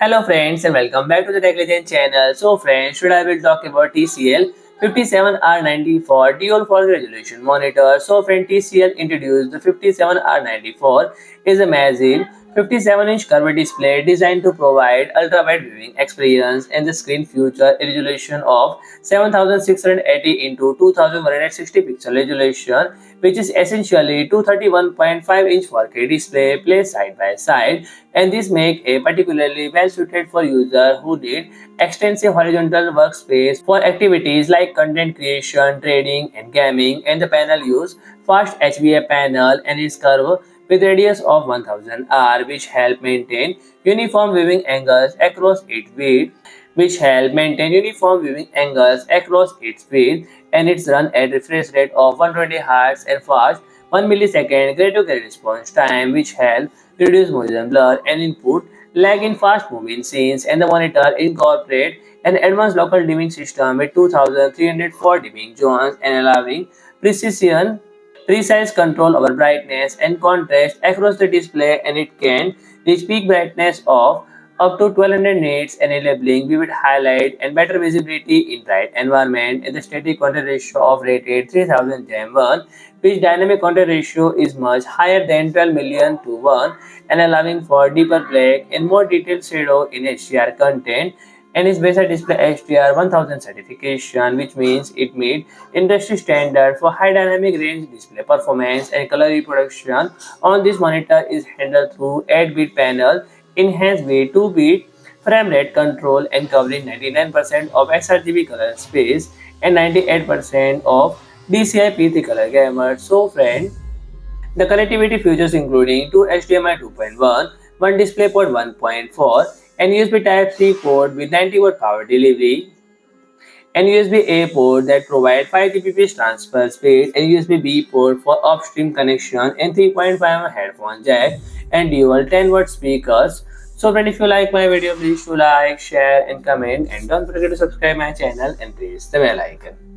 Hello friends and welcome back to the Tech Legend channel. So friends, today I will talk about TCL 57R94 dual for resolution monitor. So friend, TCL introduced the 57R94 is a massive 57-inch curved display designed to provide ultra-wide viewing experience, and the screen features a resolution of 7680 into 2160 pixel resolution, which is essentially 231.5-inch 4K display placed side by side, and this make a particularly well suited for users who need extensive horizontal workspace for activities like content creation, trading, and gaming. And the panel use Fast HVA panel and is curved with radius of 1000 R, which help maintain uniform viewing angles across its width and it's run at refresh rate of 120 Hz and fast 1 millisecond gray-to-gray response time, which help reduce motion blur and input lag in fast moving scenes. And the monitor incorporate an advanced local dimming system with 2304 dimming zones and allowing precise control over brightness and contrast across the display, and it can reach peak brightness of up to 1200 nits, enabling vivid highlight and better visibility in bright environment. And the static contrast ratio of rated 3000 Gem 1, which dynamic contrast ratio is much higher than 12 million to 1, and allowing for deeper black and more detailed shadow in HDR content. And is VESA DisplayHDR 1000 certification, which means it meets industry standard for high dynamic range display performance, and color reproduction on this monitor is handled through 8-bit panel enhanced with 2-bit frame rate control and covering 99% of sRGB color space and 98% of DCI P3 color gamut. So friend, the connectivity features including two HDMI 2.1, one DisplayPort 1.4, and USB Type-C port with 90-watt power delivery, and USB-A port that provide 5 Gbps transfer speed, and USB-B port for upstream connection, and 3.5 headphone jack, and dual 10-watt speakers. So friend, if you like my video, please do like, share and comment, and don't forget to subscribe my channel and press the bell icon.